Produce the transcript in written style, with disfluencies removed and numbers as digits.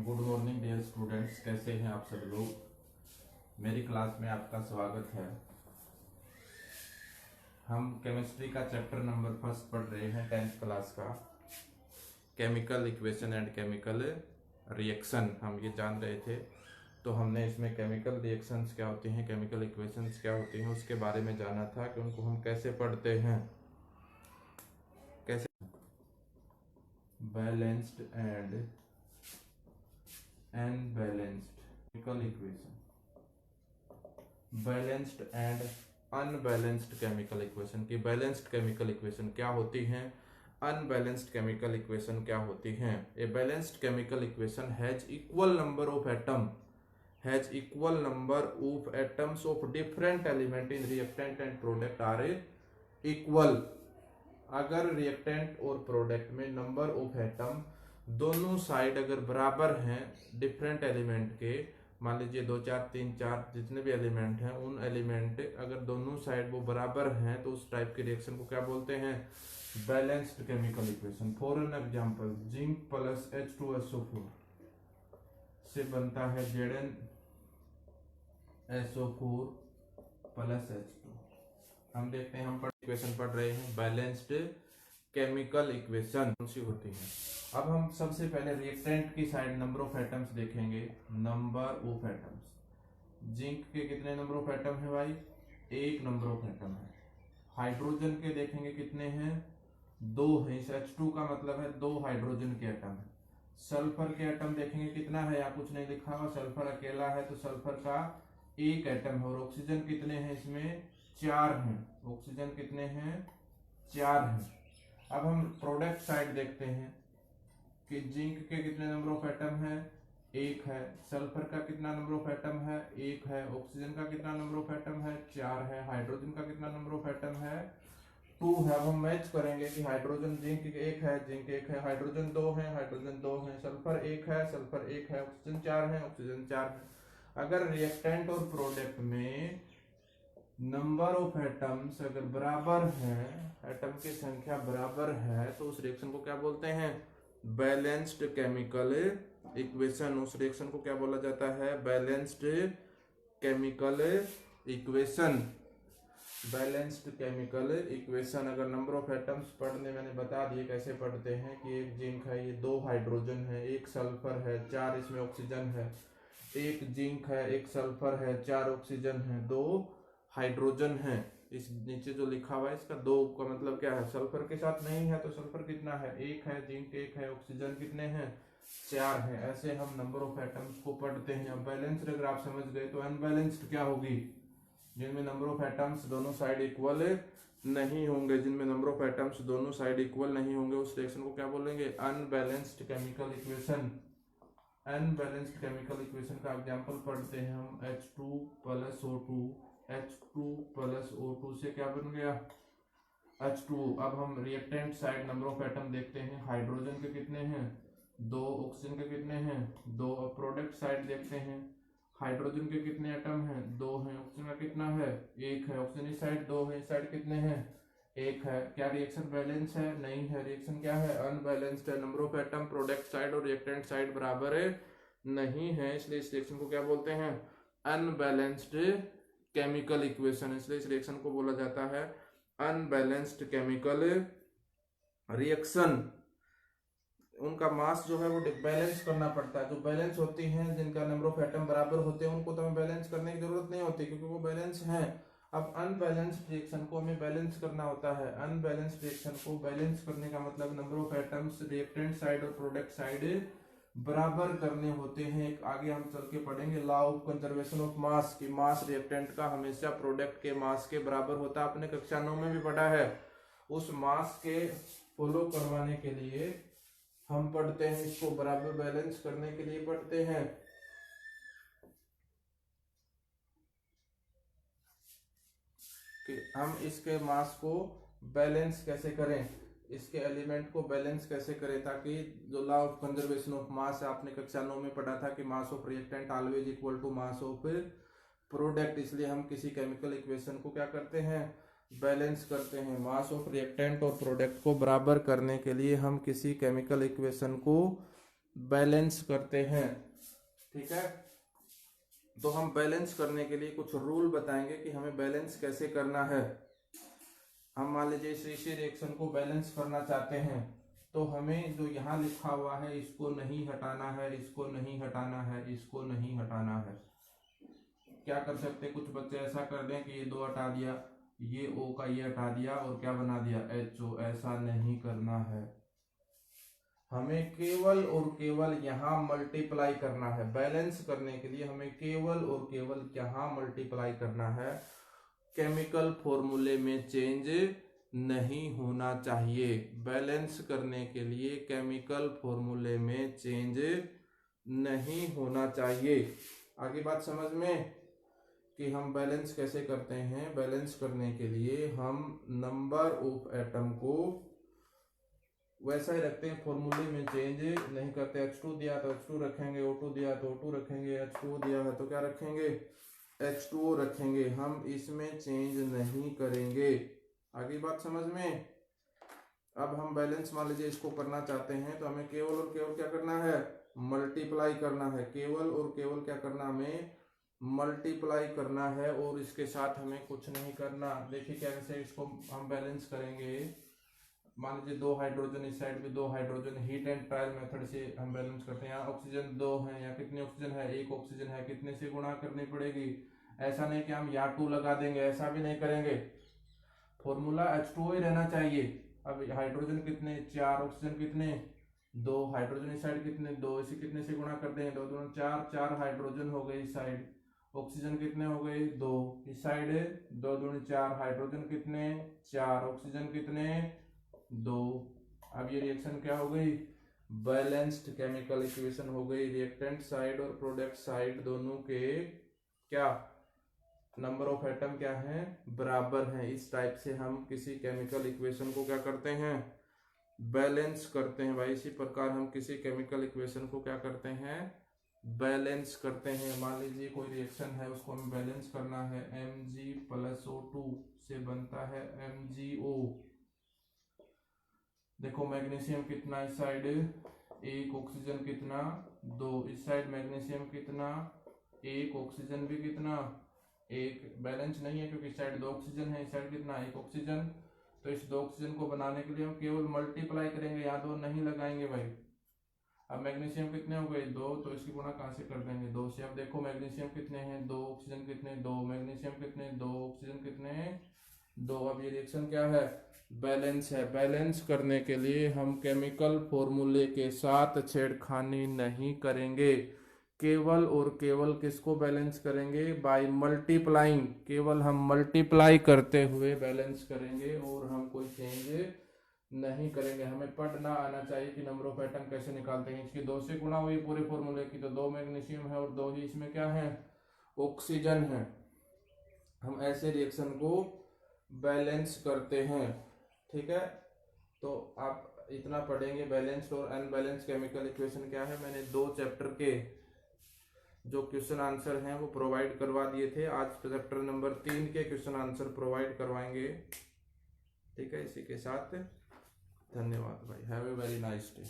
Good morning dear students, कैसे हैं आप सब लोग। मेरी क्लास में आपका स्वागत है। हम केमिस्ट्री का चैप्टर नंबर फर्स्ट पढ़ रहे हैं 10th क्लास का, chemical equation and chemical reaction. हम ये जान रहे थे, तो हमने इसमें केमिकल रिएक्शंस क्या होती हैं, केमिकल इक्वेशंस क्या होती हैं, उसके बारे में जाना था कि उनको हम कैसे पढ़ते हैं। कैसे balanced and unbalanced chemical equation, balanced and unbalanced chemical equation की बैलेंस्ड केमिकल इक्वेशन क्या होती हैं, अनबैलेंस्ड केमिकल इक्वेशन क्या होती हैं। A balanced chemical equation has equal number of atoms of different element in reactant and product are equal. अगर reactant और product में नंबर ऑफ एटम दोनों साइड अगर बराबर हैं डिफरेंट एलिमेंट के, मान लीजिए 2 4 3 4 जितने भी एलिमेंट हैं, उन एलिमेंट अगर दोनों साइड वो बराबर हैं तो उस टाइप के रिएक्शन को क्या बोलते हैं, balanced chemical equation. For an example, zinc plus H2SO4 से बनता है ZnSO4 प्लस H2। हम देखते हैं, हम इक्वेशन पढ़ रहे हैं बैलेंस्ड केमिकल इक्वेशन कौन सी होती है। अब हम सबसे पहले रिएक्टेंट की साइड नंबर ऑफ एटम्स देखेंगे। नंबर ऑफ एटम्स, जिंक के कितने नंबर ऑफ एटम है भाई, 1 नंबर ऑफ एटम है। हाइड्रोजन के देखेंगे कितने हैं, 2 है। इस H2 का मतलब है 2 हाइड्रोजन के एटम है। सल्फर के एटम देखेंगे कितना है, या कुछ नहीं लिखा हुआ, सल्फर अकेला है तो सल्फर का 1 एटम है। और ऑक्सीजन कितने हैं, इसमें 4 हैं। ऑक्सीजन कितने हैं, 4 हैं। अब हम प्रोडक्ट साइड देखते हैं कि जिंक के कितने नंबर ऑफ एटम है, 1 है। सल्फर का कितना नंबर ऑफ एटम है, 1 है। ऑक्सीजन का कितना नंबर ऑफ एटम है, 4 है। हाइड्रोजन का कितना नंबर ऑफ एटम है, 2 है। अब हम मैच करेंगे कि हाइड्रोजन जिंक 1 है, जिंक 1 है, हाइड्रोजन 2 है, हाइड्रोजन 2 है, सल्फर 1 है, सल्फर 1 है, ऑक्सीजन 4 है, ऑक्सीजन 4 है। अगर रिएक्टेंट और प्रोडक्ट में नंबर ऑफ एटम्स अगर बराबर है, एटम की संख्या बराबर है, तो उस रिएक्शन को क्या बोलते हैं, बैलेंस्ड केमिकल इक्वेशन। उस रिएक्शन को क्या बोला जाता है, balanced chemical equation. Balanced chemical equation. अगर नंबर ऑफ एटम्स पढ़ने मैंने बता दिए कैसे पढ़ते हैं कि 1 जिंक है, ये 2 हाइड्रोजन है, 1 सल्फर है, 4 इसमें ऑक्सीजन है। 1 जिंक है, 1 सल्फर है, 4 ऑक्सीजन है, 2 हाइड्रोजन है। इस नीचे जो लिखा हुआ है इसका 2 का मतलब क्या है, सल्फर के साथ नहीं है तो सल्फर कितना है, 1 है, जिंक 1 है, ऑक्सीजन कितने हैं, 4 है। ऐसे हम नंबर ऑफ एटम्स को पढ़ते हैं। अब बैलेंस्ड अगर आप समझ गए तो अनबैलेंस्ड क्या होगी, जिनमें नंबर ऑफ एटम्स दोनों साइड इक्वल नहीं होंगे। जिनमें नंबर ऑफ एटम्स दोनों साइड इक्वल नहीं होंगे उस रिएक्शन को क्या बोलेंगे, unbalanced chemical equation. Unbalanced chemical equation का एग्जांपल पढ़ते हैं हम। H2 plus O2, H2 plus O2 से क्या बन गया, H2। अब हम reactant side number of atom देखते हैं। हाइड्रोजन के कितने हैं, 2। ऑक्सीजन के कितने हैं, 2। अब प्रोडक्ट साइड देखते हैं। हाइड्रोजन के कितने एटम हैं, 2 हैं। ऑक्सीजन का कितना है, 1 है। ऑक्सीजन इस साइड 2 है, इस साइड कितने हैं, 1 है। क्या रिएक्शन बैलेंस है, नहीं है। रिएक्शन क्या है, अनबैलेंस्ड है। Number of atom product side और रिएक्टेंट साइड बराबर नहीं है, इसलिए इस रिएक्शन को क्या बोलते हैं, अनबैलेंस्ड केमिकल इक्वेशन। इसलिए इस रिएक्शन को बोला जाता है अनबैलेंस्ड केमिकल रिएक्शन। उनका मास जो है वो बैलेंस करना पड़ता है। जो बैलेंस होती हैं, जिनका नंबर ऑफ एटम बराबर होते हैं, उनको तो हमें बैलेंस करने की जरूरत नहीं होती क्योंकि वो बैलेंस हैं। अब अनबैलेंस्ड रिएक्शन को हमें बैलेंस करना होता है। अनबैलेंस्ड रिएक्शन को बैलेंस करने का मतलब number of atoms reactant side और प्रोडक्ट साइड बराबर करने होते हैं। एक आगे हम चल के पढ़ेंगे लॉ ऑफ कंजर्वेशन ऑफ मास की मास रिएक्टेंट का हमेशा प्रोडक्ट के मास के बराबर होता है। आपने कक्षा 9 में भी पढ़ा है। उस मास के फॉलो करवाने के लिए हम पढ़ते हैं, इसको बराबर बैलेंस करने के लिए पढ़ते हैं कि हम इसके मास को बैलेंस कैसे करें, इसके एलिमेंट को बैलेंस कैसे करें, ताकि जो law of conservation of mass आपने कक्षा 9 में पढ़ा था कि mass of reactant always equal to mass of product. इसलिए हम किसी केमिकल इक्वेशन को क्या करते हैं, बैलेंस करते हैं। मास ऑफ रिएक्टेंट और प्रोडक्ट को बराबर करने के लिए हम किसी केमिकल इक्वेशन को बैलेंस करते हैं। ठीक है, तो हम बैलेंस करने के लिए कुछ रूल बताएंगे कि हमें बैलेंस कैसे करना है। हम मान लीजिए इस रिएक्शन को बैलेंस करना चाहते हैं, तो हमें जो यहाँ लिखा हुआ है इसको नहीं हटाना है, इसको नहीं हटाना है, इसको नहीं हटाना है। क्या कर सकते, कुछ बच्चे ऐसा कर दें कि ये 2 हटा दिया, ये O का ये हटा दिया और क्या बना दिया HO। ऐसा नहीं करना है, हमें केवल और केवल यहाँ मल्टीप्लाई करना है। बैलेंस करने के लिए हमें केवल और केवल यहाँ मल्टीप्लाई करना है। केमिकल फॉर्मूले में चेंज नहीं होना चाहिए। बैलेंस करने के लिए केमिकल फॉर्मूले में चेंज नहीं होना चाहिए। आगे बात समझ में कि हम बैलेंस कैसे करते हैं। बैलेंस करने के लिए हम नंबर ऑफ एटम को वैसा ही रखते हैं, फॉर्मूले में चेंज नहीं करते। H2 दिया तो H2 रखेंगे, O2 दिया तो O2 रखेंगे, H2O दिया है तो क्या रखेंगे, H2O रखेंगे। हम इसमें चेंज नहीं करेंगे। आगे बात समझ में। अब हम बैलेंस मान लीजिए इसको करना चाहते हैं, तो हमें केवल और केवल क्या करना है, मल्टीप्लाई करना है। केवल और केवल क्या करना, हमें मल्टीप्लाई करना है और इसके साथ हमें कुछ नहीं करना। देखिए कैसे इसको हम बैलेंस करेंगे। मान लीजिए 2 हाइड्रोजन, इस साइड भी 2 hydrogen, heat and trial method से हम बैलेंस करते हैं। यहाँ ऑक्सीजन 2 है, या कितने ऑक्सीजन है, 1 ऑक्सीजन है, कितने से गुणा करनी पड़ेगी। ऐसा नहीं कि हम यहाँ 2 लगा देंगे, ऐसा भी नहीं करेंगे। फॉर्मूला H2O ही रहना चाहिए। अब हाइड्रोजन कितने, 4, ऑक्सीजन कितने, 2, हाइड्रोजन इस साइड कितने, 2, इसे कितने से गुणा कर देंगे, 2 2 4, 4 हाइड्रोजन हो गए इस साइड, ऑक्सीजन कितने हो गए, 2 इस साइड, 2 2 4, हाइड्रोजन कितने, 4, ऑक्सीजन कितने, 2। अब ये रिएक्शन क्या हो गई, बैलेंस्ड केमिकल इक्वेशन हो गई। रिएक्टेंट साइड और प्रोडक्ट साइड दोनों के क्या नंबर ऑफ एटम क्या है, बराबर हैं। इस टाइप से हम किसी केमिकल इक्वेशन को क्या करते हैं, बैलेंस करते हैं भाई। इसी प्रकार हम किसी केमिकल इक्वेशन को क्या करते हैं, बैलेंस करते हैं। मान लीजिए कोई रिएक्शन है, उसको हमें बैलेंस करना है। Mg+O2 से बनता है MgO। देखो मैग्नीशियम कितना इस साइड, 1, ऑक्सीजन कितना, 2, इस साइड मैग्नीशियम कितना, 1, ऑक्सीजन भी कितना, 1। बैलेंस नहीं है क्योंकि इस साइड 2 ऑक्सीजन है, इस साइड कितना, 1 ऑक्सीजन। तो इस 2 ऑक्सीजन को बनाने के लिए हम केवल मल्टीप्लाई करेंगे, यहाँ 2 नहीं लगाएंगे भाई। अब मैग्नीशियम कितने हो गए, 2, तो इसकी गुणा कहाँ से कर देंगे, 2 से। अब देखो मैग्नीशियम कितने हैं, 2, ऑक्सीजन कितने, 2, मैग्नीशियम कितने, 2, ऑक्सीजन कितने, 2। अब ये रिएक्शन क्या है, बैलेंस है। बैलेंस करने के लिए हम केमिकल फॉर्मूले के साथ छेड़खानी नहीं करेंगे। केवल और केवल किसको बैलेंस करेंगे, बाय मल्टीप्लाइंग। केवल हम मल्टीप्लाई करते हुए बैलेंस करेंगे और हम कोई चेंज नहीं करेंगे। हमें पढ़ना आना चाहिए कि नंबर ऑफ एटम कैसे निकालते हैं। इसकी 2 से गुणा हुई पूरे फॉर्मूले की, तो 2 मैग्नीशियम है और 2 ही इसमें क्या है, ऑक्सीजन है। हम ऐसे रिएक्शन को बैलेंस करते हैं। ठीक है, तो आप इतना पढ़ेंगे, बैलेंस्ड और अनबैलेंस्ड केमिकल इक्वेशन क्या है। मैंने 2 चैप्टर के जो क्वेश्चन आंसर हैं वो प्रोवाइड करवा दिए थे। आज चैप्टर नंबर 3 के क्वेश्चन आंसर प्रोवाइड करवाएंगे। ठीक है, इसी के साथ धन्यवाद भाई। Have a very nice day.